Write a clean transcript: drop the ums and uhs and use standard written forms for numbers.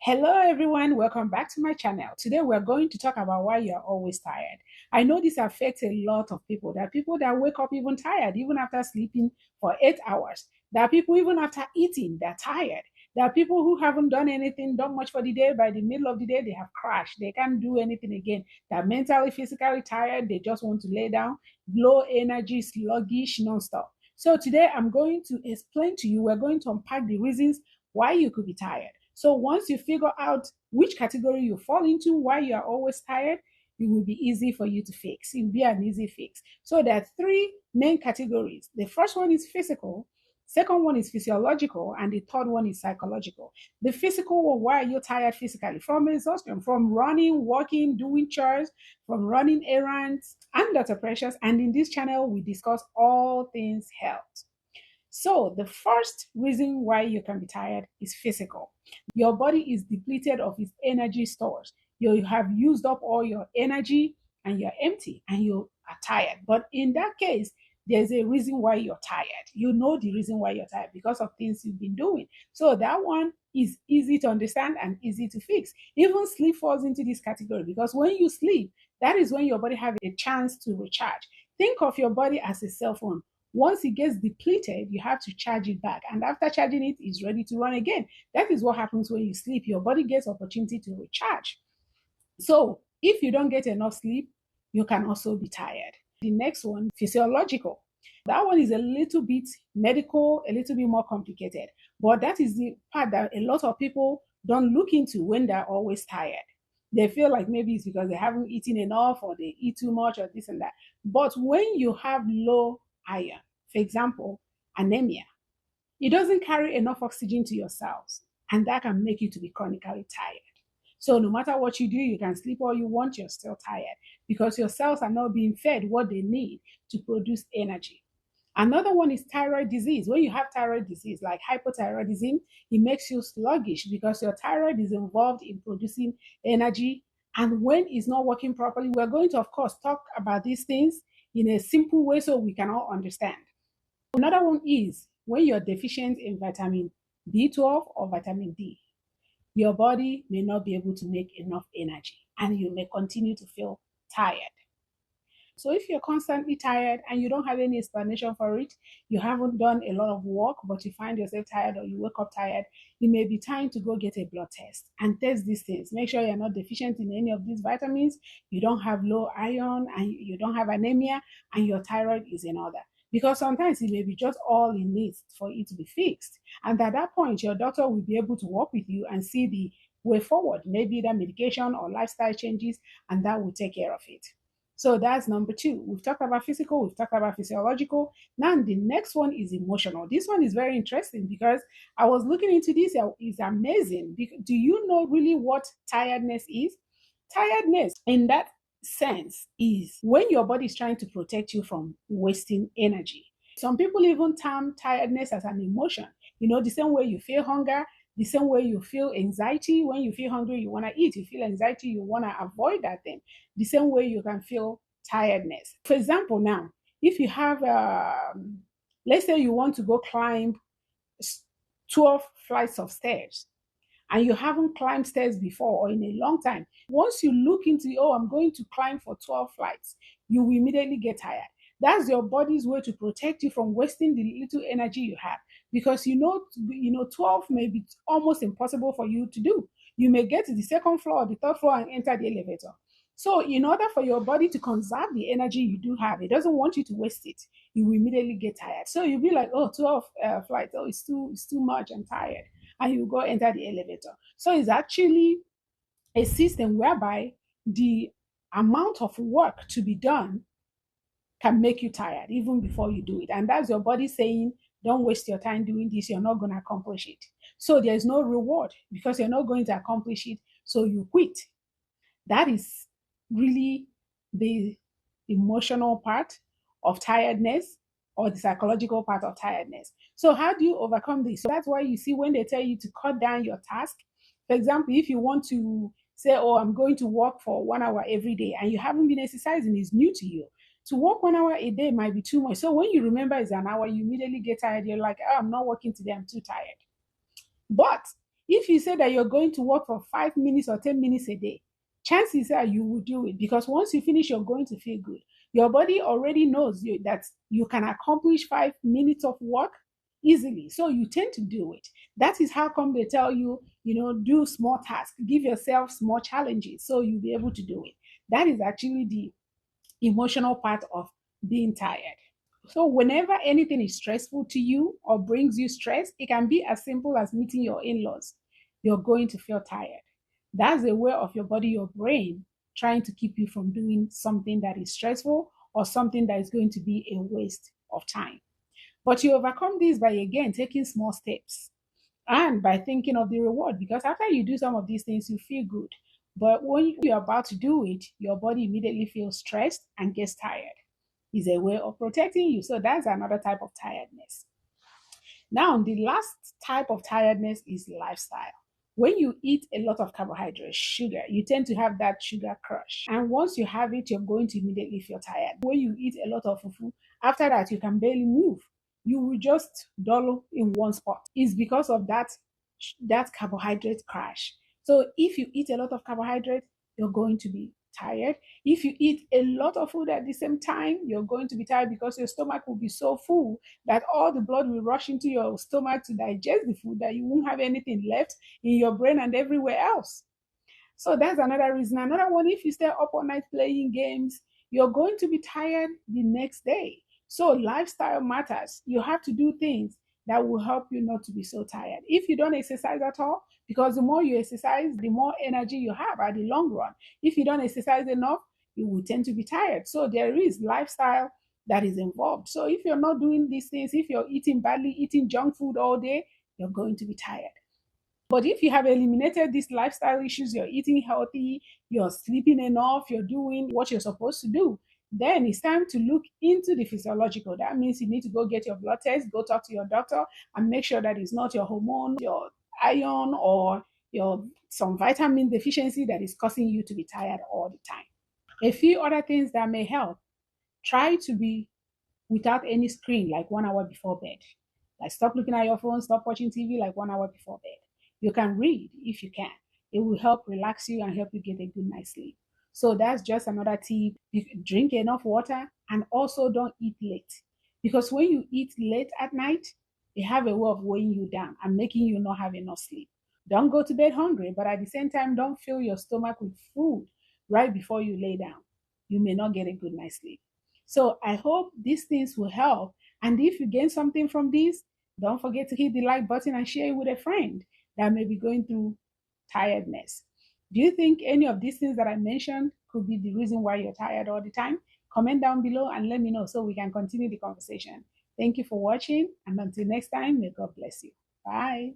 Hello everyone, welcome back to my channel. Today we're going to talk about why you're always tired. I know this affects a lot of people. There are people that wake up even tired, even after sleeping for 8 hours. There are people even after eating, they're tired. There are people who haven't done much for the day. By the middle of the day, they have crashed. They can't do anything again. They're mentally, physically tired. They just want to lay down, low energy, sluggish, non-stop. So today I'm going to explain to you, we're going to unpack the reasons why you could be tired. So once you figure out which category you fall into, why you are always tired, it will be easy for you to fix. It will be an easy fix. So there are three main categories. The first one is physical, second one is physiological, and the third one is psychological. The physical one, why are you tired physically? From exhaustion, from running, walking, doing chores, from running errands. I'm Dr. Precious, and in this channel, we discuss all things health. So, the first reason why you can be tired is physical. Your body is depleted of its energy stores. You have used up all your energy and you're empty and you are tired. But in that case, there's a reason why you're tired. You know the reason why you're tired because of things you've been doing. So, that one is easy to understand and easy to fix. Even sleep falls into this category because when you sleep, that is when your body has a chance to recharge. Think of your body as a cell phone. Once it gets depleted, you have to charge it back. And after charging it, it's ready to run again. That is what happens when you sleep. Your body gets opportunity to recharge. So if you don't get enough sleep, you can also be tired. The next one, physiological. That one is a little bit medical, a little bit more complicated. But that is the part that a lot of people don't look into when they're always tired. They feel like maybe it's because they haven't eaten enough or they eat too much or this and that. But when you have low iron, for example, anemia, it doesn't carry enough oxygen to your cells, and that can make you to be chronically tired. So no matter what you do, you can sleep all you want, you're still tired because your cells are not being fed what they need to produce energy. Another one is thyroid disease. When you have thyroid disease, like hypothyroidism, it makes you sluggish because your thyroid is involved in producing energy. And when it's not working properly, we're going to, of course, talk about these things in a simple way so we can all understand. Another one is when you're deficient in vitamin B12 or vitamin D, your body may not be able to make enough energy and you may continue to feel tired. So if you're constantly tired and you don't have any explanation for it, you haven't done a lot of work, but you find yourself tired or you wake up tired, it may be time to go get a blood test and test these things. Make sure you're not deficient in any of these vitamins, you don't have low iron, and you don't have anemia, and your thyroid is in order. Because sometimes it may be just all it needs for it to be fixed. And at that point, your doctor will be able to work with you and see the way forward, maybe that medication or lifestyle changes, and that will take care of it. So that's number two. We've talked about physical, we've talked about physiological. Now the next one is emotional. This one is very interesting because I was looking into this. It's amazing. Do you know really what tiredness is? Tiredness, in that sense, is when your body is trying to protect you from wasting energy. Some people even term tiredness as an emotion. You know, the same way you feel hunger, the same way you feel anxiety. When you feel hungry, you want to eat. You feel anxiety, you want to avoid that thing. The same way you can feel tiredness. For example, now, if you have, let's say you want to go climb 12 flights of stairs and you haven't climbed stairs before or in a long time, once you look into, oh, I'm going to climb for 12 flights, you will immediately get tired. That's your body's way to protect you from wasting the little energy you have. Because 12 may be almost impossible for you to do. You may get to the second floor or the third floor and enter the elevator. So in order for your body to conserve the energy you do have, it doesn't want you to waste it. You will immediately get tired. So you'll be like, oh, 12 flights, oh, it's too much, I'm tired. And you go enter the elevator. So it's actually a system whereby the amount of work to be done can make you tired even before you do it. And that's your body saying, don't waste your time doing this, you're not going to accomplish it. So there's no reward because you're not going to accomplish it, so you quit. That is really the emotional part of tiredness or the psychological part of tiredness. So how do you overcome this? So that's why you see when they tell you to cut down your task. For example, if you want to say, oh, I'm going to walk for 1 hour every day and you haven't been exercising, it's new to you. To walk 1 hour a day might be too much. So when you remember it's an hour, you immediately get tired. You're like, oh, I'm not working today, I'm too tired. But If you say that you're going to work for 5 minutes or 10 minutes a day, chances are you will do it, because once you finish, you're going to feel good. Your body already knows that you can accomplish 5 minutes of work easily. So you tend to do it. That is how come they tell you, do small tasks, give yourself small challenges so you'll be able to do it. That is actually the emotional part of being tired. So whenever anything is stressful to you or brings you stress, it can be as simple as meeting your in-laws. You're going to feel tired. That's a way of your body, your brain, trying to keep you from doing something that is stressful or something that is going to be a waste of time. But you overcome this by, again, taking small steps and by thinking of the reward, because after you do some of these things, you feel good. But when you're about to do it, your body immediately feels stressed and gets tired. Is a way of protecting you. So that's another type of tiredness. Now, the last type of tiredness is lifestyle. When you eat a lot of carbohydrates, sugar, you tend to have that sugar crush. And once you have it, you're going to immediately feel tired. When you eat a lot of fufu, after that, you can barely move. You will just dawdle in one spot. It's because of that carbohydrate crash. So if you eat a lot of carbohydrate, you're going to be tired. If you eat a lot of food at the same time, you're going to be tired because your stomach will be so full that all the blood will rush into your stomach to digest the food that you won't have anything left in your brain and everywhere else. So that's another reason. Another one, if you stay up all night playing games, you're going to be tired the next day. So lifestyle matters. You have to do things that will help you not to be so tired. If you don't exercise at all, because the more you exercise, the more energy you have at the long run. If you don't exercise enough, you will tend to be tired. So there is lifestyle that is involved. So if you're not doing these things, if you're eating badly, eating junk food all day, you're going to be tired. But if you have eliminated these lifestyle issues, you're eating healthy, you're sleeping enough, you're doing what you're supposed to do, then it's time to look into the physiological. That means you need to go get your blood test, go talk to your doctor, and make sure that it's not your hormone, your iron, or your some vitamin deficiency that is causing you to be tired all the time. A few other things that may help: try to be without any screen like 1 hour before bed. Like, stop looking at your phone, stop watching TV like 1 hour before bed. You can read if you can. It will help relax you and help you get a good night's sleep. So that's just another tip. Drink enough water, and also don't eat late. Because when you eat late at night, they have a way of weighing you down and making you not have enough sleep. Don't go to bed hungry, but at the same time, don't fill your stomach with food right before you lay down. You may not get a good night's sleep. So I hope these things will help. And if you gain something from this, don't forget to hit the like button and share it with a friend that may be going through tiredness. Do you think any of these things that I mentioned could be the reason why you're tired all the time? Comment down below and let me know so we can continue the conversation. Thank you for watching, and until next time, may God bless you. Bye.